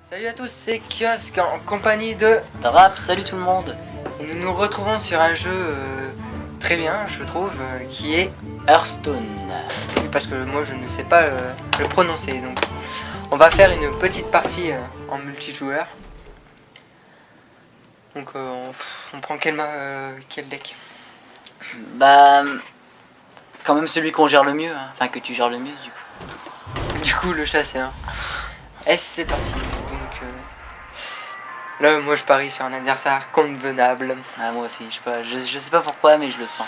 Salut à tous, c'est Kiosque en compagnie de Rap, salut tout le monde. Et nous nous retrouvons sur un jeu très bien, je trouve, qui est Hearthstone. parce que moi je ne sais pas le prononcer. Donc on va faire une petite partie en multijoueur. Donc on prend quel deck? Bah, quand même celui qu'on gère le mieux, hein. Enfin que tu gères le mieux du coup. Du coup le chasseur. C'est parti. Donc là moi je parie sur un adversaire convenable. Ah, moi aussi, je sais pas pourquoi mais je le sens.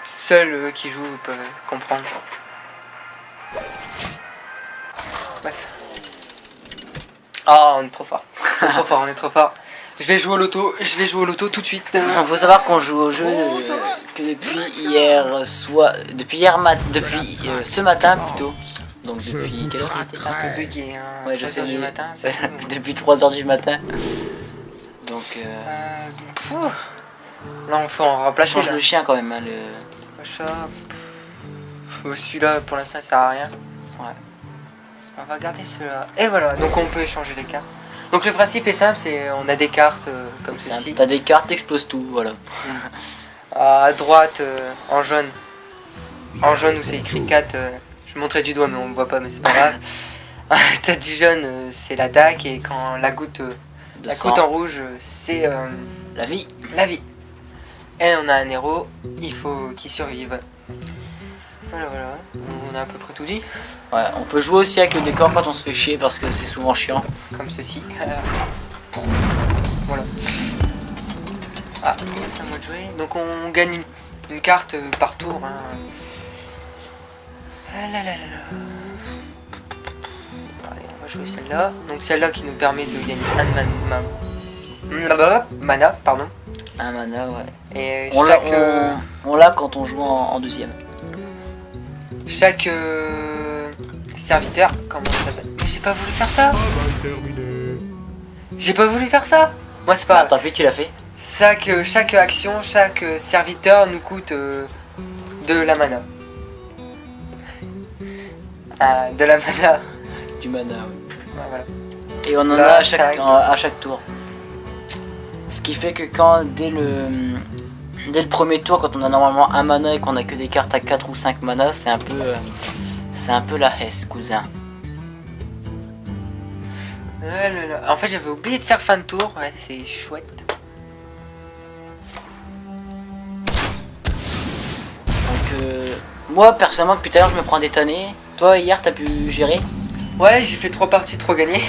Seuls qui jouent peuvent comprendre. Bref. Ah, on est trop fort. On est trop fort. Je vais jouer au loto tout de suite. Il faut savoir qu'on joue au jeu que depuis ce matin plutôt. Donc depuis quelle heure il était Un peu bugué, hein. Ouais, je 3 sais, heures du mais- matin. C'est bon. Depuis 3h du matin. Donc Là, on faut en remplacer. change Là. le chien quand même, hein, le... Achat. Celui-là, pour l'instant, ça sert à rien. Ouais. On va garder celui-là. Et voilà, donc on peut échanger les cartes. Donc le principe est simple, c'est on a des cartes comme ceci. T'as des cartes, t'exploses tout, voilà. À droite, en jaune où c'est écrit 4, je montrais du doigt mais on ne voit pas, mais c'est pas grave. À la tête du jaune, c'est l'attaque, et quand la goutte en rouge, c'est La vie. la vie. Et on a un héros, il faut qu'il survive. Voilà, on a à peu près tout dit. Ouais, on peut jouer aussi avec le décor quand on se fait chier parce que c'est souvent chiant. Comme ceci. Voilà. Ah, c'est à moi de jouer. Donc on gagne une carte par tour. Hein. Ah là là là là. Allez, on va jouer celle-là. Donc celle-là qui nous permet de gagner un mana, pardon. Un mana, ouais. Et On l'a quand on joue en deuxième. chaque serviteur, comment ça s'appelle? Mais j'ai pas voulu faire ça. J'ai pas voulu faire ça. Moi c'est pas grave. Tant pis, tu l'as fait. Chaque action, chaque serviteur nous coûte de la mana. De la mana. Du mana, ouais. Ouais, voilà. Et on en Là, a à chaque tour. Ce qui fait que dès le premier tour, quand on a normalement un mana et qu'on a que des cartes à 4 ou 5 mana, c'est un peu la hesse, cousin. En fait j'avais oublié de faire fin de tour, ouais, c'est chouette. Donc moi personnellement depuis tout à l'heure je me prends des tannés. Toi hier t'as pu gérer? Ouais, j'ai fait 3 parties, 3 gagnés.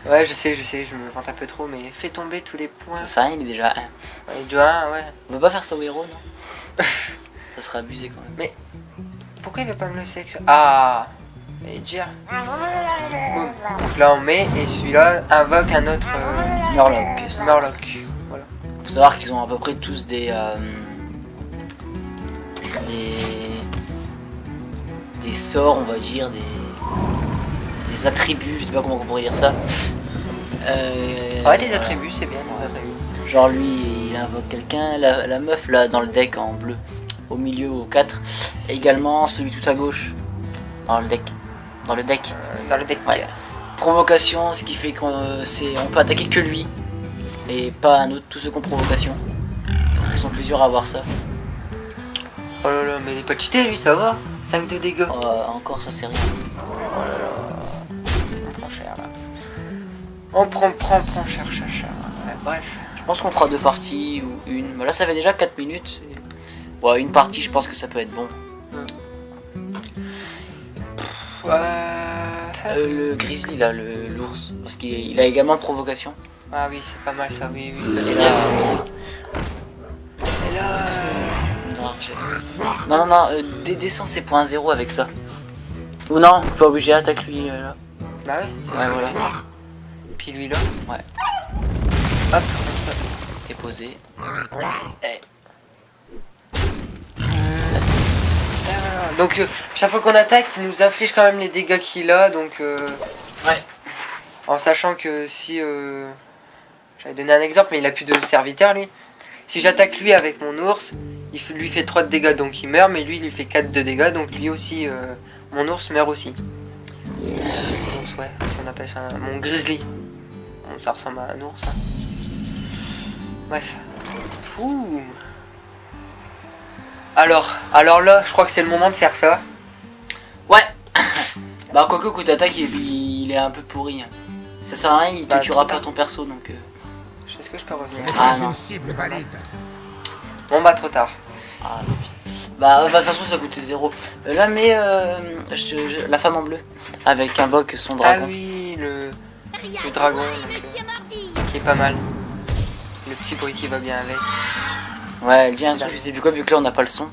Ouais, je sais, je me vante un peu trop, mais fais tomber tous les points. Ça il est déjà 1. Ouais, du 1, ouais. On peut pas faire ça au héros, non? Ça serait abusé quand même. Mais pourquoi il veut pas me le sélectionner? Ah, et dire. Donc là on met, et celui-là invoque un autre Murloc. Murloc. Voilà. Faut savoir qu'ils ont à peu près tous des sorts, on va dire, des attributs, je sais pas comment on pourrait dire ça. Ouais, des attributs, c'est bien, des attributs. Genre lui, il invoque quelqu'un, la meuf là dans le deck en bleu, au milieu au 4. Et également celui tout à gauche, dans le deck. Dans le deck. Ouais. Provocation, ce qui fait qu'on peut attaquer que lui. Et pas un autre, tous ceux qui ont provocation. Ils sont plusieurs à avoir ça. Oh là là, mais il est pas cheaté lui, ça va. 5 de dégâts. Encore ça c'est rien. Oh là là. On prend cher là. On prend cher. Ouais, bref. Je pense qu'on fera 2 parties ou une. Mais là ça fait déjà 4 minutes. Ouais, une partie je pense que ça peut être bon. Le grizzly là, l'ours. Parce qu'il a également provocation. Ah oui, c'est pas mal ça, oui. Et là. Non, des dessins c'est .0 avec ça. Ou non, pas obligé, attaque lui là. Bah ouais. Ouais, voilà. Puis lui là. Ouais. Hop, comme ça. Et posé. Et voilà. Donc chaque fois qu'on attaque, il nous inflige quand même les dégâts qu'il a, donc Ouais. En sachant que si j'avais donné un exemple, mais il a plus de serviteur lui. Si j'attaque lui avec mon ours, lui fait 3 de dégâts, donc il meurt, mais lui il lui fait 4 de dégâts, donc lui aussi mon ours meurt aussi. Donc ouais, on appelle ça, mon grizzly. Bon, ça ressemble à un ours. Hein. Bref. Ouh. Alors là, je crois que c'est le moment de faire ça. Ouais. Bah quoique coup d'attaque il est un peu pourri. Ça sert à rien, il te tuera pas ton perso donc. Est-ce que je peux revenir? Ah non. Bon bah trop tard. Ah tant pis. Bah de toute façon ça coûtait 0. Là mais la femme en bleu avec un boc son dragon. Ah oui le dragon qui est pas mal. Le petit bruit qui va bien avec. Ouais elle dit un truc je sais plus quoi vu que là on n'a pas le son.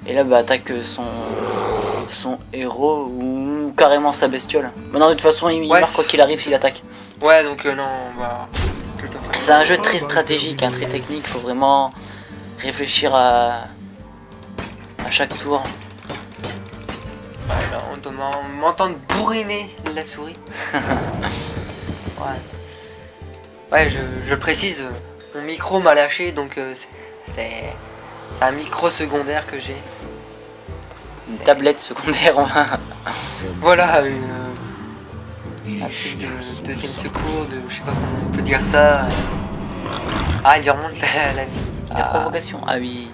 Et là bah attaque son héros ou carrément sa bestiole. Maintenant de toute façon il marque quoi qu'il arrive s'il attaque. Ouais donc non bah. C'est un jeu très stratégique, hein, très technique, faut vraiment réfléchir à chaque tour. Voilà, on doit m'entendre bourriner la souris. Ouais, je précise, mon micro m'a lâché donc c'est un micro secondaire que j'ai. Une tablette secondaire. Voilà, un truc de deuxième secours, de je sais pas comment on peut dire ça. Ah, il lui remonte la vie. La provocation, ah oui.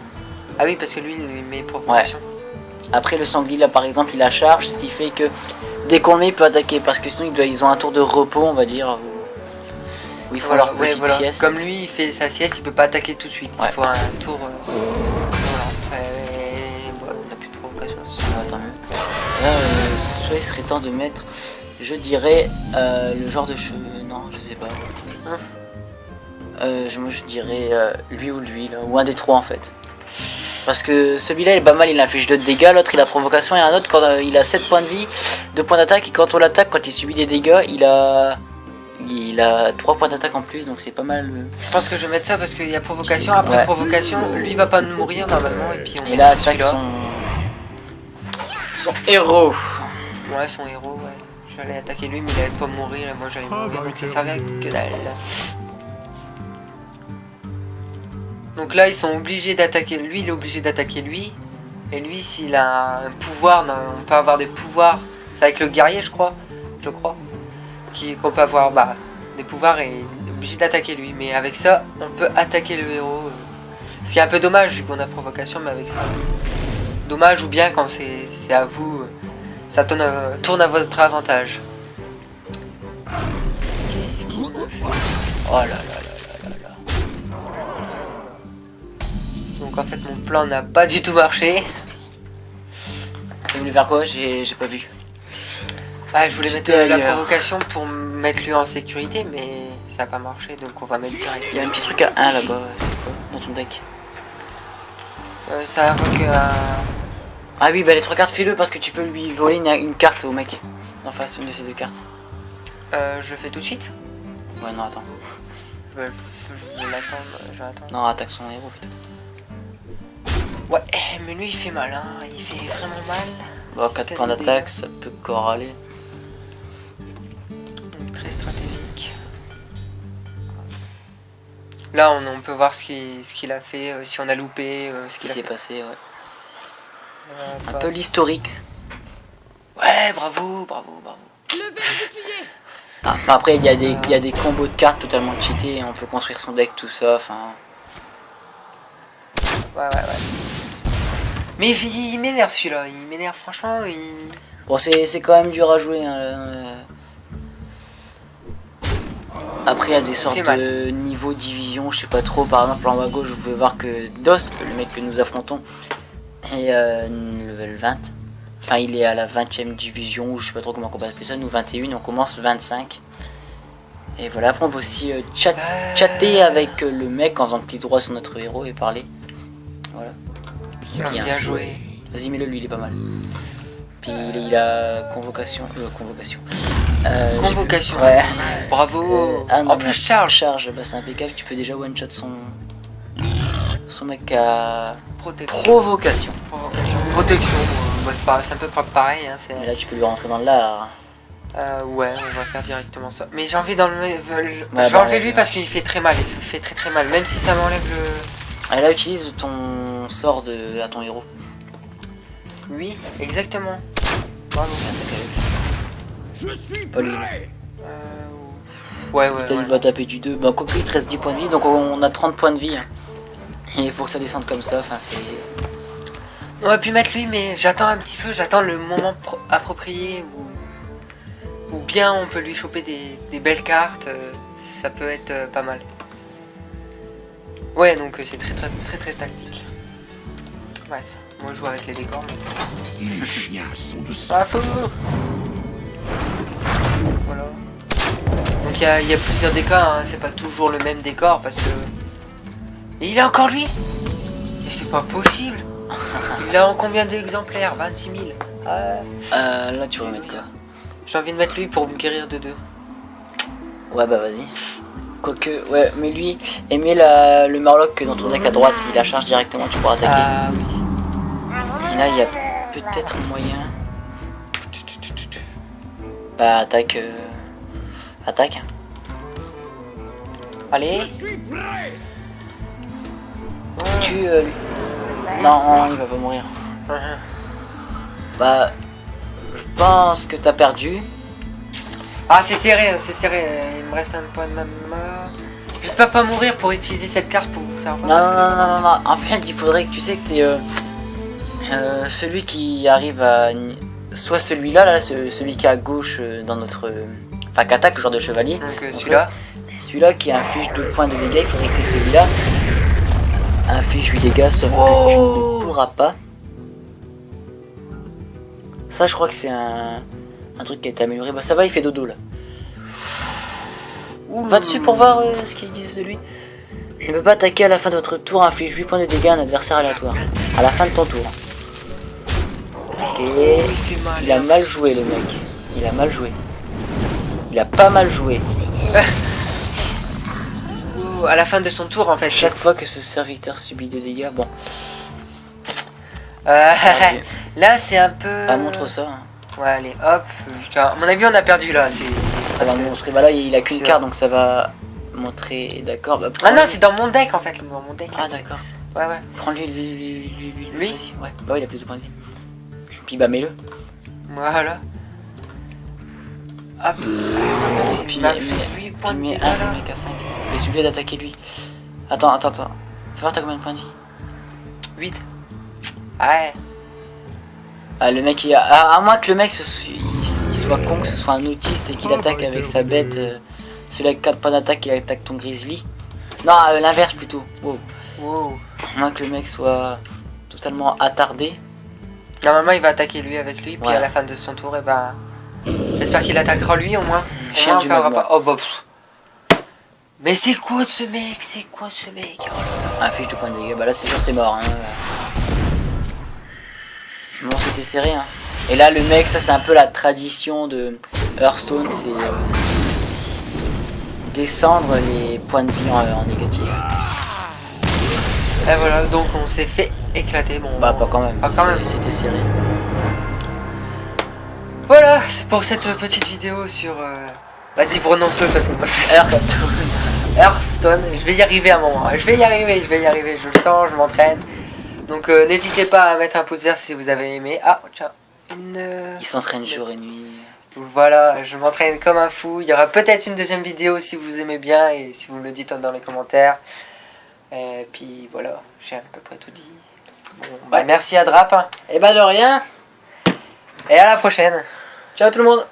Ah oui, parce que lui, il met provocation. Ouais. Après, le sanglier, là, par exemple, il a charge, ce qui fait que dès qu'on le met, il peut attaquer. Parce que sinon, ils ont un tour de repos, on va dire, où il faut leur petite sieste. Comme lui, il fait sa sieste, il peut pas attaquer tout de suite. Ouais. Il faut un tour... Voilà, on n'a plus de provocation. Ouais, tant mieux. Là, soit il serait temps de mettre, je dirais, le genre de cheveux... Non, je sais pas. Moi je dirais lui ou lui, là, ou un des trois en fait. Parce que celui-là il est pas mal, il inflige 2 de dégâts, l'autre il a provocation et un autre quand il a 7 points de vie, 2 points d'attaque et quand on l'attaque, quand il subit des dégâts, il a 3 points d'attaque en plus donc c'est pas mal. Je pense que je vais mettre ça parce qu'il y a provocation, après provocation, lui va pas mourir normalement et puis on... Et là attaque son héros. Ouais son héros, ouais. J'allais attaquer lui mais il allait pas mourir et moi j'allais mourir donc ça servait à que dalle. Donc là ils sont obligés d'attaquer lui, il est obligé d'attaquer lui. Et lui s'il a un pouvoir, on peut avoir des pouvoirs, c'est avec le guerrier je crois. Qu'on peut avoir des pouvoirs et il est obligé d'attaquer lui. Mais avec ça on peut attaquer le héros. Ce qui est un peu dommage vu qu'on a provocation mais avec ça. Dommage ou bien quand c'est à vous, ça tourne à votre avantage. Qu'est-ce qu'il me fait? Oh là là. Donc en fait mon plan n'a pas du tout marché. Tu voulais faire quoi? J'ai pas vu. Bah je voulais mettre la provocation pour mettre lui en sécurité mais ça n'a pas marché donc on va mettre direct. Il y a un petit truc à 1 là-bas, c'est quoi dans ton deck? Ça invoque Ah oui bah les 3 cartes fais-le parce que tu peux lui voler une carte au mec. En face une de ces 2 cartes. Je le fais tout de suite? Ouais non attends. Je vais l'attendre, Non attaque son héros putain. Ouais, mais lui il fait mal, hein. Il fait vraiment mal. Bon, 4 points d'attaque, ça peut corraler. Donc, très stratégique. Là, on peut voir ce qu'il a fait, si on a loupé, ce qu'il s'est passé, ouais. Un peu l'historique. Ouais, bravo. Ah, après, il y a des combos de cartes totalement cheatés, on peut construire son deck, tout ça, enfin... Ouais. Mais il m'énerve celui-là, il m'énerve franchement. Bon, c'est quand même dur à jouer. Hein. Après, il y a des sortes de niveaux division, je sais pas trop. Par exemple, en haut à gauche, vous pouvez voir que DOS, le mec que nous affrontons, est level 20. Enfin, il est à la 20ème division, ou je sais pas trop comment on peut appeler ça. Nous, 21, on commence 25. Et voilà, après, on peut aussi chatter avec le mec en faisant clic droit sur notre héros et parler. Voilà. Bien joué. Vas-y, mets-le, lui, il est pas mal. Puis il a convocation. Convocation. Ouais. Bravo. En plus, charge, bah, c'est impeccable. Tu peux déjà one-shot son mec à provocation. Protection. C'est un peu pareil. Hein, et là, tu peux lui rentrer dans l'art. Ouais, on va faire directement ça. Mais j'ai envie d'enlever. Je vais enlever lui parce qu'il fait très mal. Il fait très mal. Même si ça m'enlève le. Et là, utilise ton sort à ton héros. Oui, exactement. Bravo. Je suis prêt. Ouais. Peut-être il va taper du 2. Bah, quoique il te reste 10 points de vie, donc on a 30 points de vie. Hein. Et il faut que ça descende comme ça, enfin c'est... On aurait pu mettre lui, mais j'attends un petit peu, j'attends le moment approprié où bien on peut lui choper des belles cartes, ça peut être pas mal. Ouais, donc c'est très tactique. Bref, moi je joue avec les décors. Les chiens sont de Ah, feu. Voilà. Donc il y a plusieurs décors, hein. C'est pas toujours le même décor parce que... Et il a encore lui. Mais c'est pas possible. Il a en combien d'exemplaires? 26 000. Là tu vas mettre quoi? J'ai envie de mettre lui pour me guérir de 2. Ouais bah vas-y. Quoique, ouais, mais lui, et mets le Murloc dans ton deck à droite, il la charge directement, tu pourras attaquer. Ah oui. Et là il y a peut-être moyen. Bah attaque. Attaque. Allez. Tue lui. Non, il va pas mourir. Bah, je pense que t'as perdu. Ah, c'est serré. Il me reste un point de ma mort. J'espère pas mourir pour utiliser cette carte pour vous faire voir. Non. En fait, il faudrait que tu sais que t'es celui qui arrive à. Soit celui-là, là, celui qui est à gauche dans notre. Enfin, qui attaque le genre de chevalier. Donc celui-là. Celui-là qui inflige 2 points de dégâts, il faudrait que t'aies celui-là. Inflige 8 dégâts, sauf que tu ne pourras pas. Ça, je crois que c'est un truc qui a été amélioré. Bah, ça va, il fait dodo là. Va dessus pour voir ce qu'ils disent de lui. Il ne peut pas attaquer à la fin de votre tour, inflige 8 points de dégâts à un adversaire aléatoire. À la fin de ton tour. Ok. Il a mal joué le mec. Il a mal joué. Il a pas mal joué. À la fin de son tour en fait. Chaque fois que ce serviteur subit des dégâts, bon. Là c'est un peu... Ah, montre ça. Ouais, allez, hop. À mon avis on a perdu là. Ça va montrer, bah là il a qu'une carte donc ça va montrer, d'accord. Bah, ah non, c'est dans mon deck en fait. Dans mon deck. Ah d'accord. Ouais. Prends-lui, lui. Ouais, bah oui, il a plus de points de vie. Puis bah mets-le. Voilà. Hop. Puis mets un mec à 5. Mais celui-là d'attaquer lui. Attends. Fais voir t'as combien de points de vie? 8. Ouais. Ah le mec il a... à moins que le mec il soit con, que ce soit un autiste et qu'il attaque avec sa bête. Celui avec 4 points d'attaque il attaque ton grizzly. Non, l'inverse plutôt. Wow. À moins que le mec soit totalement attardé. Normalement il va attaquer lui avec lui. Puis ouais. à la fin de son tour, et bah... J'espère qu'il attaquera lui au moins. Chien du pas. magma. Oh bah... Mais c'est quoi ce mec? Un fiche de points de dégâts. Bah là c'est sûr c'est mort. Hein. Bon c'était serré. Hein. Et là le mec, ça c'est un peu la tradition de Hearthstone, c'est descendre les points de vie en négatif. Et voilà, donc on s'est fait éclater. Bon, bah pas quand même. C'était serré. Voilà, c'est pour cette petite vidéo sur... Vas-y, prononce-le parce que moi je Hearthstone, je vais y arriver à un moment. Je vais y arriver, je le sens, je m'entraîne. Donc n'hésitez pas à mettre un pouce vert si vous avez aimé. Ah, tiens, Il s'entraîne jour et nuit. Voilà, je m'entraîne comme un fou. Il y aura peut-être une deuxième vidéo si vous aimez bien et si vous me le dites dans les commentaires. Et puis voilà, j'ai à peu près tout dit. Bon, bah merci à Drap. Et bah de rien. Et à la prochaine. Ciao tout le monde.